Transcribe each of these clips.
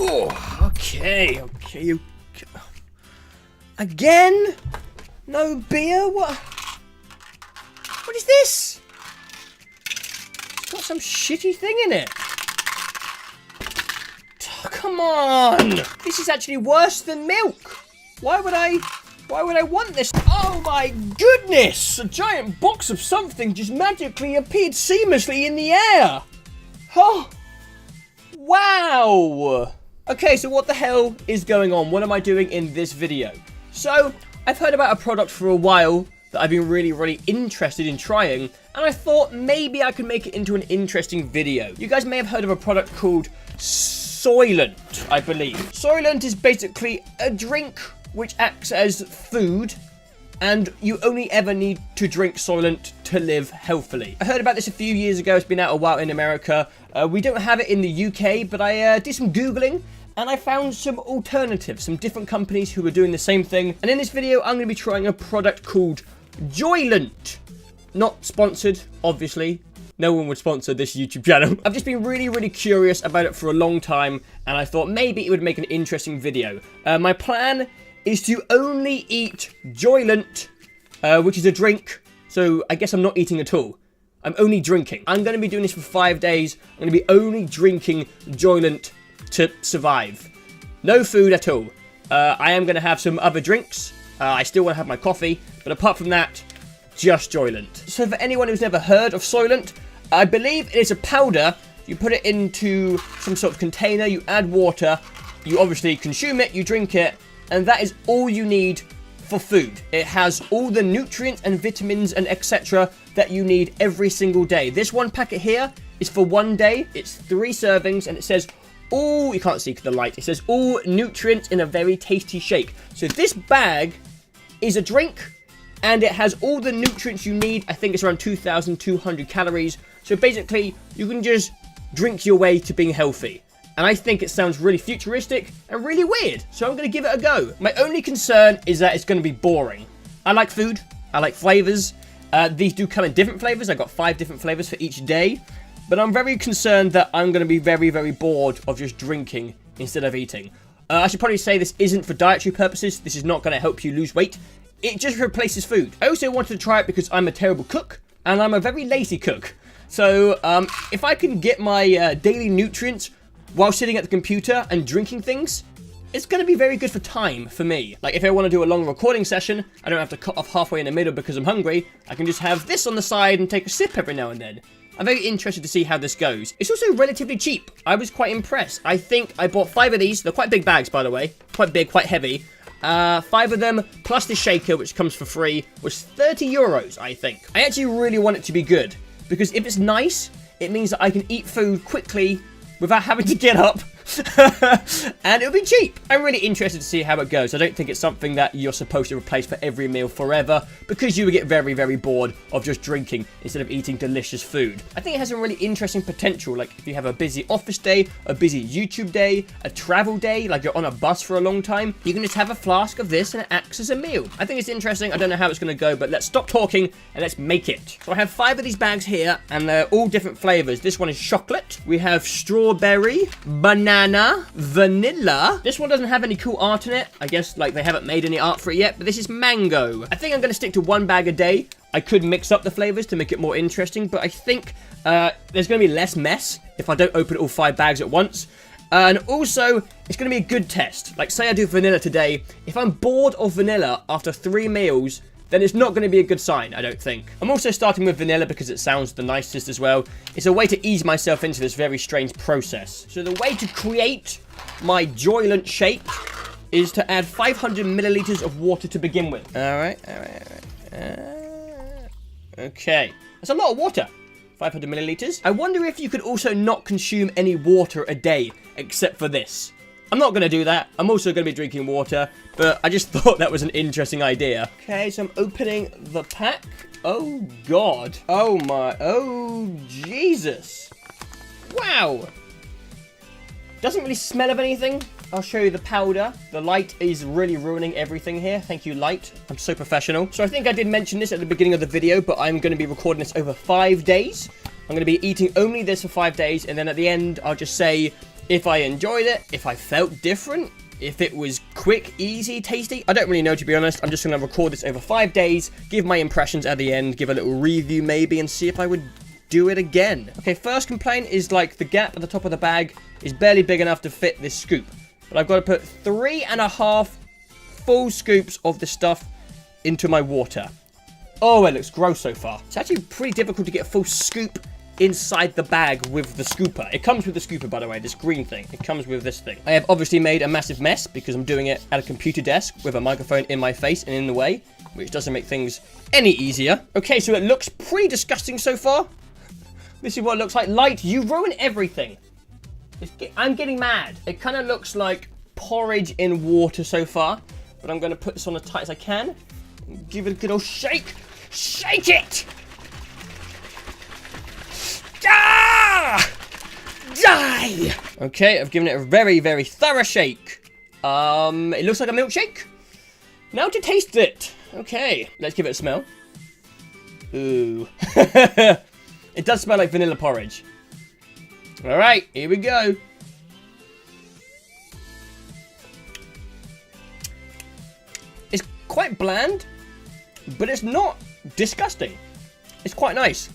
Oh, okay. Again? No beer? What is this? It's got some shitty thing in it. Oh, come on! This is actually worse than milk. Why would I want this? Oh my goodness! A giant box of something just magically appeared seamlessly in the air. Oh, wow! Okay, so what the hell is going on? What am I doing in this video? So, I've heard about a product for a while that I've been really interested in trying, and I thought maybe I could make it into an interesting video. You guys may have heard of a product called Soylent, I believe. Soylent is basically a drink which acts as food, and you only ever need to drink Soylent to live healthily. I heard about this a few years ago. It's been out a while in America. We don't have it in the UK, but I did some Googling, and I found some alternatives, some different companies who were doing the same thing. And in this video, I'm going to be trying a product called Soylent. Not sponsored, obviously. No one would sponsor this YouTube channel. I've just been really curious about it for a long time, and I thought maybe it would make an interesting video. My plan is to only eat Soylent, which is a drink, so I guess I'm not eating at all. I'm only drinking. I'm going to be doing this for 5 days. I'm going to be only drinking Soylent to survive. No food at all. I am going to have some other drinks. I still want to have my coffee, but apart from that, just Soylent. So for anyone who's never heard of Soylent, I believe it is a powder. You put it into some sort of container, you add water, you obviously consume it, you drink it, and that is all you need for food. It has all the nutrients and vitamins and etc. that you need every single day. This one packet here is for 1 day. It's 3 servings, and it says all, you can't see the light, it says all nutrients in a very tasty shake. So this bag is a drink, and it has all the nutrients you need. I think it's around 2,200 calories. So basically, you can just drink your way to being healthy. And I think it sounds really futuristic and really weird. So I'm going to give it a go. My only concern is that it's going to be boring. I like food. I like flavors. These do come in different flavors. I got 5 different flavors for each day. But I'm very concerned that I'm going to be very bored of just drinking instead of eating. I should probably say this isn't for dietary purposes. This is not going to help you lose weight. It just replaces food. I also wanted to try it because I'm a terrible cook. And I'm a very lazy cook. So if I can get my daily nutrients while sitting at the computer and drinking things, it's going to be very good for time for me. Like if I want to do a long recording session, I don't have to cut off halfway in the middle because I'm hungry. I can just have this on the side and take a sip every now and then. I'm very interested to see how this goes. It's also relatively cheap. I was quite impressed. I think I bought 5 of these. They're quite big bags, by the way. Quite big, quite heavy. 5 of them, plus the shaker, which comes for free, was 30 euros, I think. I actually really want it to be good, because if it's nice, it means that I can eat food quickly without having to get up, and it'll be cheap. I'm really interested to see how it goes. I don't think it's something that you're supposed to replace for every meal forever, because you would get very bored of just drinking instead of eating delicious food. I think it has some really interesting potential, like if you have a busy office day, a busy YouTube day, a travel day, like you're on a bus for a long time, you can just have a flask of this and it acts as a meal. I think it's interesting. I don't know how it's going to go, but let's stop talking and let's make it. So I have 5 of these bags here, and they're all different flavors. This one is chocolate. We have strawberry, banana, vanilla. This one doesn't have any cool art in it. I guess like they haven't made any art for it yet, but this is mango. I think I'm going to stick to 1 bag a day. I could mix up the flavors to make it more interesting, but I think there's going to be less mess if I don't open all 5 bags at once. And also, it's going to be a good test. Like, say I do vanilla today. If I'm bored of vanilla after 3 meals, then it's not going to be a good sign, I don't think. I'm also starting with vanilla because it sounds the nicest as well. It's a way to ease myself into this very strange process. So the way to create my Soylent shake is to add 500 milliliters of water to begin with. Alright. Okay. That's a lot of water. 500 milliliters. I wonder if you could also not consume any water a day, except for this. I'm not going to do that. I'm also going to be drinking water, but I just thought that was an interesting idea. Okay, so I'm opening the pack. Oh, God. Oh, my. Oh, Jesus. Wow. Doesn't really smell of anything. I'll show you the powder. The light is really ruining everything here. Thank you, light. I'm so professional. So I think I did mention this at the beginning of the video, but I'm going to be recording this over 5 days. I'm going to be eating only this for 5 days, and then at the end, I'll just say, If I enjoyed it, if I felt different, if it was quick, easy, tasty, I don't really know, to be honest. I'm just going to record this over 5 days, give my impressions at the end, give a little review maybe, and see if I would do it again. Okay, first complaint is like the gap at the top of the bag is barely big enough to fit this scoop. But I've got to put 3.5 full scoops of the stuff into my water. Oh, it looks gross so far. It's actually pretty difficult to get a full scoop inside the bag with the scooper. It comes with the scooper, by the way, this green thing. It comes with this thing. I have obviously made a massive mess because I'm doing it at a computer desk with a microphone in my face and in the way, which doesn't make things any easier. Okay, so it looks pretty disgusting so far. This is what it looks like. Light, you ruin everything. I'm getting mad. It kind of looks like porridge in water so far, but I'm going to put this on as tight as I can. Give it a good old shake. Shake it! Ah! Die! Okay, I've given it a very, very thorough shake. It looks like a milkshake. Now to taste it. Okay, let's give it a smell. Ooh. It does smell like vanilla porridge. Alright, here we go. It's quite bland, but it's not disgusting. It's quite nice.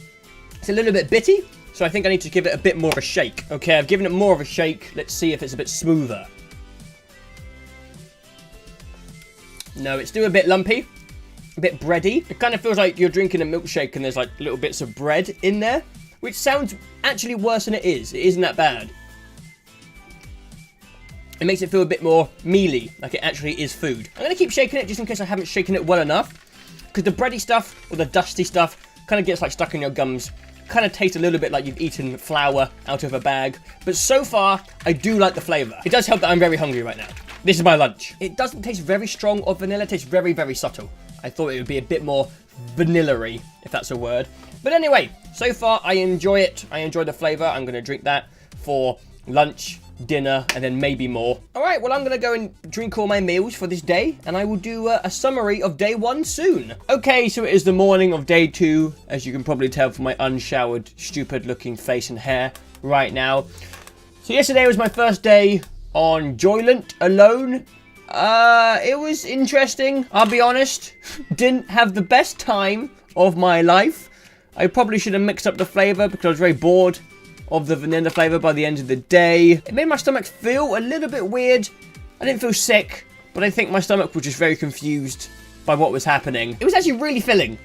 It's a little bit bitty, so I think I need to give it a bit more of a shake. Okay, I've given it more of a shake. Let's see if it's a bit smoother. No, it's still a bit lumpy, a bit bready. It kind of feels like you're drinking a milkshake and there's like little bits of bread in there, which sounds actually worse than it is. It isn't that bad. It makes it feel a bit more mealy, like it actually is food. I'm going to keep shaking it just in case I haven't shaken it well enough, because the bready stuff or the dusty stuff kind of gets like stuck in your gums. Kind of tastes a little bit like you've eaten flour out of a bag. But so far, I do like the flavour. It does help that I'm very hungry right now. This is my lunch. It doesn't taste very strong or vanilla. It tastes very, very subtle. I thought it would be a bit more vanilla-y, if that's a word. But anyway, so far I enjoy it. I enjoy the flavour. I'm going to drink that for lunch, dinner, and then maybe more. Alright, well I'm going to go and drink all my meals for this day, and I will do a summary of day 1 soon. Okay, so it is the morning of day 2, as you can probably tell from my unshowered, stupid looking face and hair right now. So yesterday was my first day on Soylent alone. It was interesting, I'll be honest. Didn't have the best time of my life. I probably should have mixed up the flavour because I was very bored of the vanilla flavour by the end of the day. It made my stomach feel a little bit weird. I didn't feel sick, but I think my stomach was just very confused by what was happening. It was actually really filling.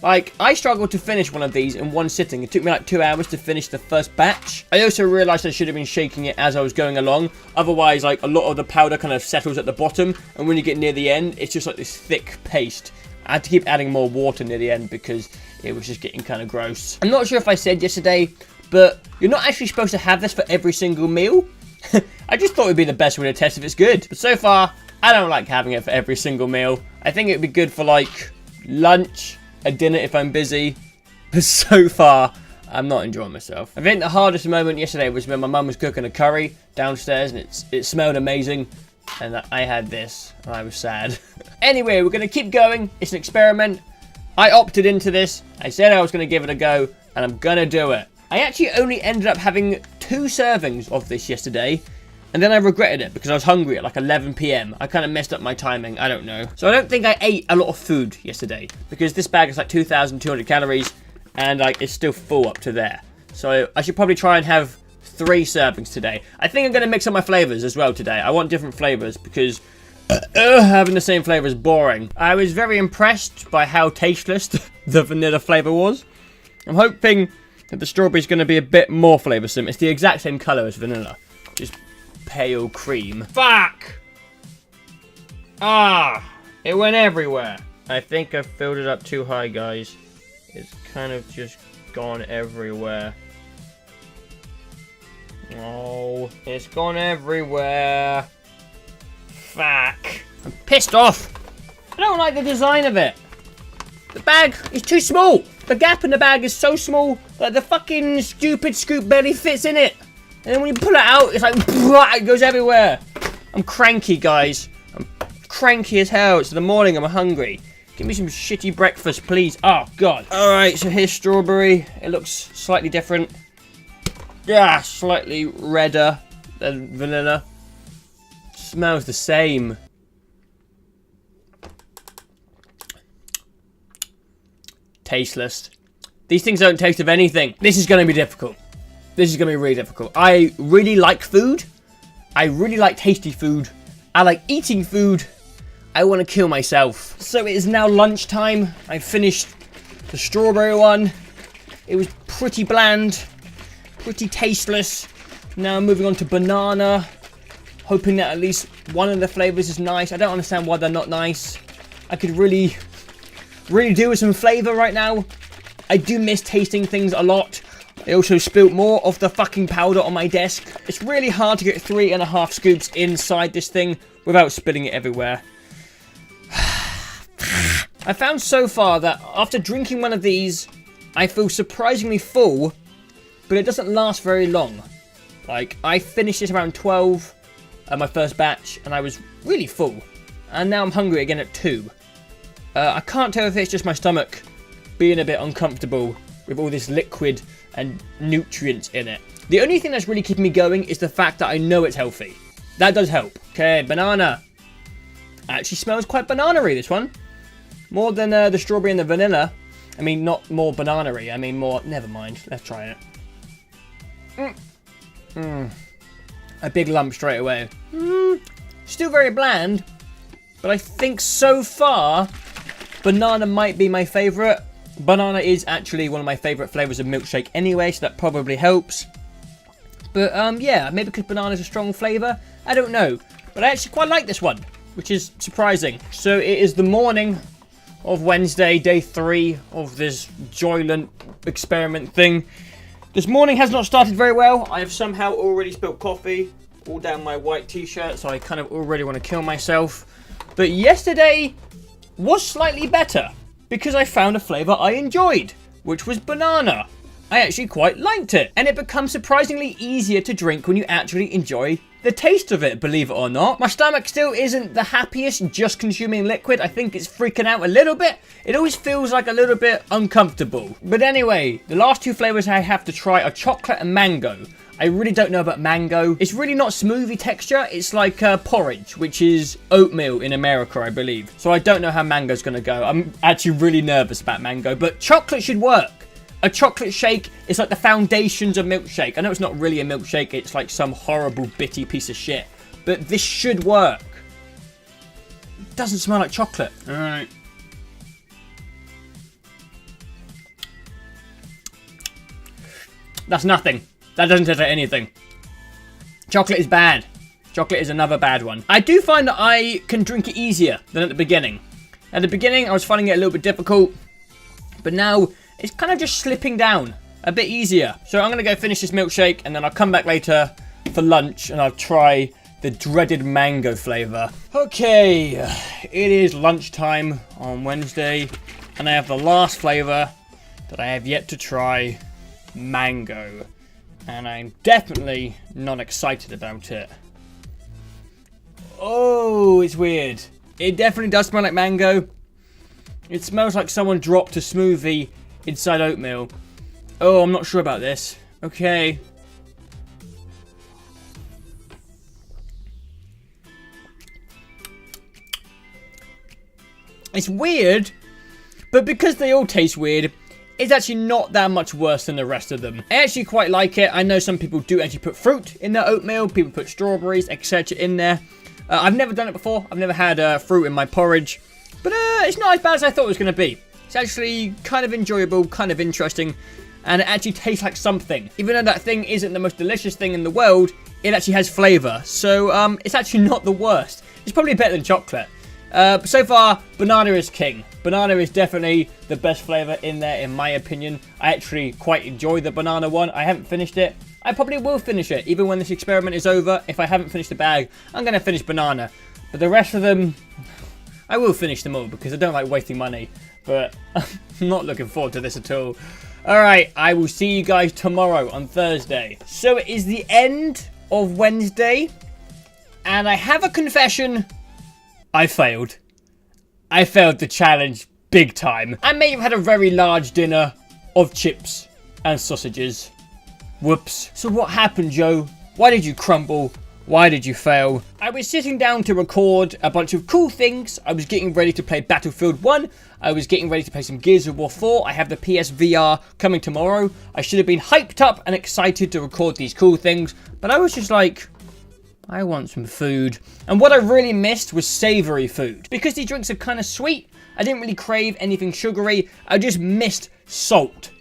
Like, I struggled to finish one of these in one sitting. It took me like 2 hours to finish the first batch. I also realised I should have been shaking it as I was going along. Otherwise, like, a lot of the powder kind of settles at the bottom, and when you get near the end, it's just like this thick paste. I had to keep adding more water near the end because it was just getting kind of gross. I'm not sure if I said yesterday, but you're not actually supposed to have this for every single meal. I just thought it would be the best way to test if it's good. But so far, I don't like having it for every single meal. I think it would be good for like lunch, a dinner if I'm busy. But so far, I'm not enjoying myself. I think the hardest moment yesterday was when my mum was cooking a curry downstairs and it smelled amazing. And I had this, and I was sad. Anyway, we're going to keep going. It's an experiment. I opted into this. I said I was going to give it a go, and I'm going to do it. I actually only ended up having 2 servings of this yesterday, and then I regretted it because I was hungry at like 11 PM. I kind of messed up my timing, I don't know. So I don't think I ate a lot of food yesterday, because this bag is like 2,200 calories, and like it's still full up to there. So I should probably try and have 3 servings today. I think I'm going to mix up my flavours as well today. I want different flavours because having the same flavour is boring. I was very impressed by how tasteless the vanilla flavour was. I'm hoping that the strawberry is going to be a bit more flavoursome. It's the exact same colour as vanilla, just pale cream. Fuck! Ah! It went everywhere. I think I filled it up too high, guys. It's kind of just gone everywhere. Oh, it's gone everywhere. Fuck. I'm pissed off. I don't like the design of it. The bag is too small. The gap in the bag is so small that the fucking stupid scoop barely fits in it. And then when you pull it out, it's like, it goes everywhere. I'm cranky, guys. I'm cranky as hell. It's the morning, I'm hungry. Give me some shitty breakfast, please. Oh, God. Alright, so here's strawberry. It looks slightly different. Yeah, slightly redder than vanilla. Smells the same. Tasteless. These things don't taste of anything. This is going to be difficult. This is going to be really difficult. I really like food. I really like tasty food. I like eating food. I want to kill myself. So it is now lunchtime. I finished the strawberry one. It was pretty bland. Pretty tasteless. Now I'm moving on to banana. Hoping that at least one of the flavors is nice. I don't understand why they're not nice. I could really do with some flavor right now. I do miss tasting things a lot. I also spilt more of the fucking powder on my desk. It's really hard to get 3.5 scoops inside this thing without spilling it everywhere. I found so far that after drinking one of these, I feel surprisingly full, but it doesn't last very long. Like, I finished it around 12, my first batch, and I was really full. And now I'm hungry again at 2. I can't tell if it's just my stomach being a bit uncomfortable with all this liquid and nutrients in it. The only thing that's really keeping me going is the fact that I know it's healthy. That does help. Okay, banana. Actually smells quite banana-y, this one. More than the strawberry and the vanilla. I mean, not more banana-y. I mean more... Never mind. Let's try it. A big lump straight away. Still very bland. But I think so far, banana might be my favourite. Banana is actually one of my favourite flavours of milkshake anyway, so that probably helps. But, yeah, maybe because banana is a strong flavour. I don't know. But I actually quite like this one, which is surprising. So it is the morning of Wednesday, day 3 of this Soylent experiment thing. This morning has not started very well. I have somehow already spilled coffee all down my white t-shirt, so I kind of already want to kill myself. But yesterday was slightly better because I found a flavour I enjoyed, which was banana. I actually quite liked it. And it becomes surprisingly easier to drink when you actually enjoy the taste of it, believe it or not. My stomach still isn't the happiest just consuming liquid. I think it's freaking out a little bit. It always feels like a little bit uncomfortable. But anyway, the last 2 flavours I have to try are chocolate and mango. I really don't know about mango. It's really not smoothie texture. It's like porridge, which is oatmeal in America, I believe. So I don't know how mango's going to go. I'm actually really nervous about mango, but chocolate should work. A chocolate shake is like the foundations of milkshake. I know it's not really a milkshake. It's like some horrible, bitty piece of shit. But this should work. It doesn't smell like chocolate. All right. That's nothing. That doesn't taste like anything. Chocolate is bad. Chocolate is another bad one. I do find that I can drink it easier than at the beginning. At the beginning, I was finding it a little bit difficult. But now, it's kind of just slipping down a bit easier. So I'm going to go finish this milkshake, and then I'll come back later for lunch, and I'll try the dreaded mango flavour. Okay, it is lunchtime on Wednesday, and I have the last flavour that I have yet to try, mango. And I'm definitely not excited about it. Oh, it's weird. It definitely does smell like mango. It smells like someone dropped a smoothie inside oatmeal. Oh, I'm not sure about this. Okay. It's weird, but because they all taste weird, it's actually not that much worse than the rest of them. I actually quite like it. I know some people do actually put fruit in their oatmeal. People put strawberries, etc. in there. I've never done it before. I've never had fruit in my porridge. But it's not as bad as I thought it was going to be. It's actually kind of enjoyable, kind of interesting. And it actually tastes like something. Even though that thing isn't the most delicious thing in the world, it actually has flavour. So it's actually not the worst. It's probably better than chocolate. But so far, banana is king. Banana is definitely the best flavour in there, in my opinion. I actually quite enjoy the banana one. I haven't finished it. I probably will finish it, even when this experiment is over. If I haven't finished the bag, I'm going to finish banana. But the rest of them, I will finish them all, because I don't like wasting money. But I'm not looking forward to this at all. Alright, I will see you guys tomorrow on Thursday. So it is the end of Wednesday. And I have a confession. I failed. I failed the challenge big time. I may have had a very large dinner of chips and sausages. Whoops. So what happened, Joe? Why did you crumble? Why did you fail? I was sitting down to record a bunch of cool things. I was getting ready to play Battlefield 1. I was getting ready to play some Gears of War 4. I have the PSVR coming tomorrow. I should have been hyped up and excited to record these cool things, but I was just like, I want some food. And what I really missed was savory food. Because these drinks are kind of sweet, I didn't really crave anything sugary. I just missed salt.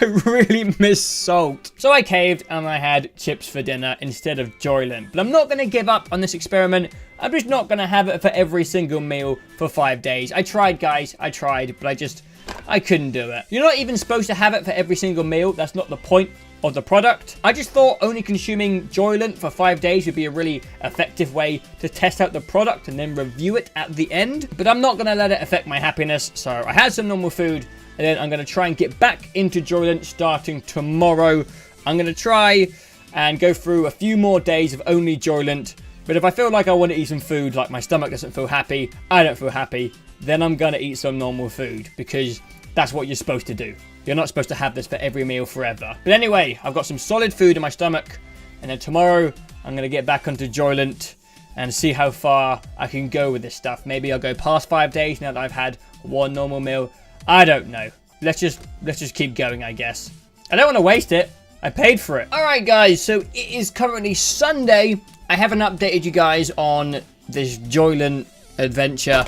I really miss salt. So I caved and I had chips for dinner instead of Soylent. But I'm not going to give up on this experiment. I'm just not going to have it for every single meal for 5 days. I tried, guys. I tried, but I couldn't do it. You're not even supposed to have it for every single meal. That's not the point of the product. I just thought only consuming Soylent for 5 days would be a really effective way to test out the product and then review it at the end. But I'm not going to let it affect my happiness. So I had some normal food. And then I'm going to try and get back into Soylent starting tomorrow. I'm going to try and go through a few more days of only Soylent. But if I feel like I want to eat some food, like my stomach doesn't feel happy, I don't feel happy, then I'm going to eat some normal food. Because that's what you're supposed to do. You're not supposed to have this for every meal forever. But anyway, I've got some solid food in my stomach. And then tomorrow, I'm going to get back onto Soylent and see how far I can go with this stuff. Maybe I'll go past 5 days now that I've had one normal meal. I don't know. Let's just keep going, I guess. I don't want to waste it. I paid for it. Alright, guys. So it is currently Sunday. I haven't updated you guys on this Soylent adventure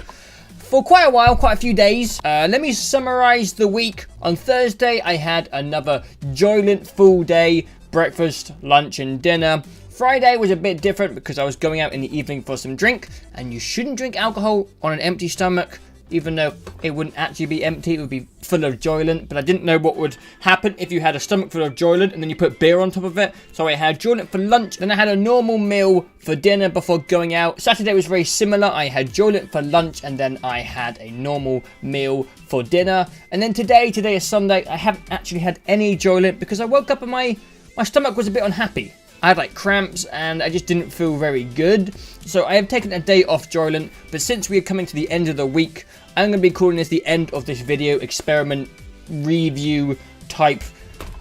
for quite a while, quite a few days. Let me summarize the week. On Thursday, I had another Soylent full day. Breakfast, lunch, and dinner. Friday was a bit different because I was going out in the evening for some drink. And you shouldn't drink alcohol on an empty stomach. Even though it wouldn't actually be empty, it would be full of Soylent. But I didn't know what would happen if you had a stomach full of Soylent and then you put beer on top of it. So I had Soylent for lunch, then I had a normal meal for dinner before going out. Saturday was very similar. I had Soylent for lunch and then I had a normal meal for dinner. And then today is Sunday. I haven't actually had any Soylent because I woke up and my stomach was a bit unhappy. I had like cramps and I just didn't feel very good. So I have taken a day off Soylent, but since we are coming to the end of the week, I'm going to be calling this the end of this video experiment review type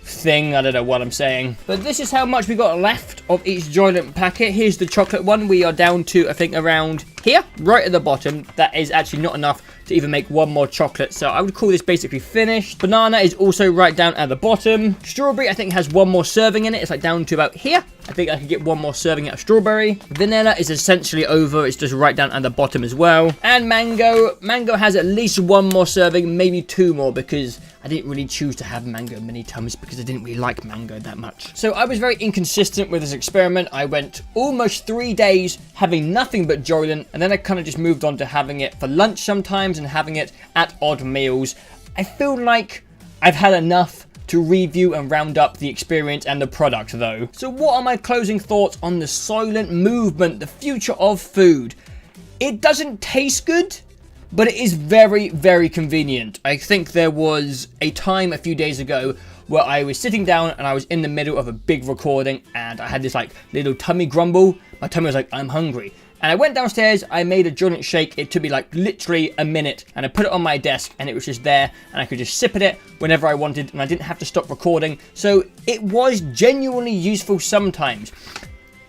thing. I don't know what I'm saying. But this is how much we got left of each Soylent packet. Here's the chocolate one. We are down to, I think, around here, right at the bottom. That is actually not enough to even make one more chocolate. So I would call this basically finished. Banana is also right down at the bottom. Strawberry, I think, has one more serving in it. It's like down to about here. I think I could get one more serving out of strawberry. Vanilla is essentially over. It's just right down at the bottom as well. And mango. Mango has at least one more serving, maybe two more, because I didn't really choose to have mango many times because I didn't really like mango that much. So I was very inconsistent with this experiment. I went almost 3 days having nothing but Soylent, and then I kind of just moved on to having it for lunch sometimes and having it at odd meals. I feel like I've had enough to review and round up the experience and the product though. So what are my closing thoughts on the Soylent movement, the future of food? It doesn't taste good, but it is very, very convenient. I think there was a time a few days ago where I was sitting down and I was in the middle of a big recording and I had this like little tummy grumble. My tummy was like, I'm hungry. And I went downstairs, I made a Soylent shake. It took me like literally a minute and I put it on my desk and it was just there and I could just sip at it whenever I wanted and I didn't have to stop recording. So it was genuinely useful sometimes.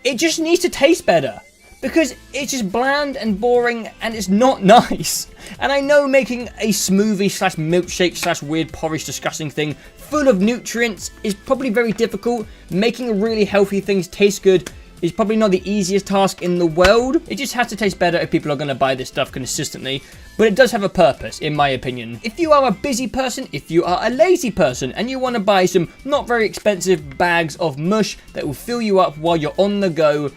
It just needs to taste better because it's just bland and boring and it's not nice. And I know making a smoothie slash milkshake slash weird porridge disgusting thing full of nutrients is probably very difficult. Making really healthy things taste good is probably not the easiest task in the world. It just has to taste better if people are going to buy this stuff consistently. But it does have a purpose, in my opinion. If you are a busy person, if you are a lazy person, and you want to buy some not very expensive bags of mush that will fill you up while you're on the go,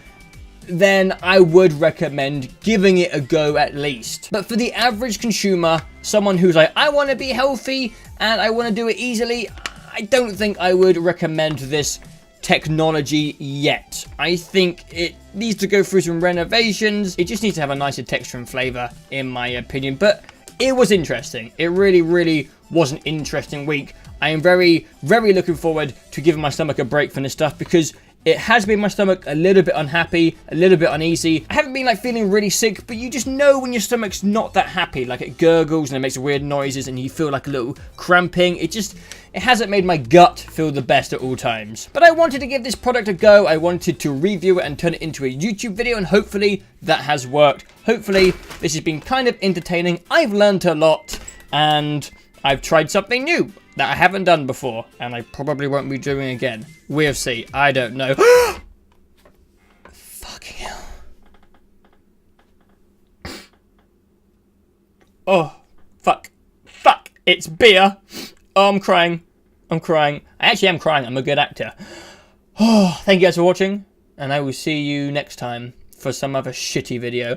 then I would recommend giving it a go at least. But for the average consumer, someone who's like, I want to be healthy and I want to do it easily, I don't think I would recommend this technology yet. I think it needs to go through some renovations. It just needs to have a nicer texture and flavor, in my opinion. But it was interesting. It really, really was an interesting week. I am very, very looking forward to giving my stomach a break from this stuff because it has made my stomach a little bit unhappy, a little bit uneasy. I haven't been like feeling really sick, but you just know when your stomach's not that happy. Like it gurgles and it makes weird noises and you feel like a little cramping. it hasn't made my gut feel the best at all times. But I wanted to give this product a go. I wanted to review it and turn it into a YouTube video, and hopefully that has worked. Hopefully this has been kind of entertaining. I've learned a lot, and I've tried something new that I haven't done before, and I probably won't be doing again. We'll see. I don't know. Fucking hell. Oh, fuck. Fuck. It's beer. Oh, I'm crying. I'm crying. I actually am crying. I'm a good actor. Oh, thank you guys for watching, and I will see you next time for some other shitty video.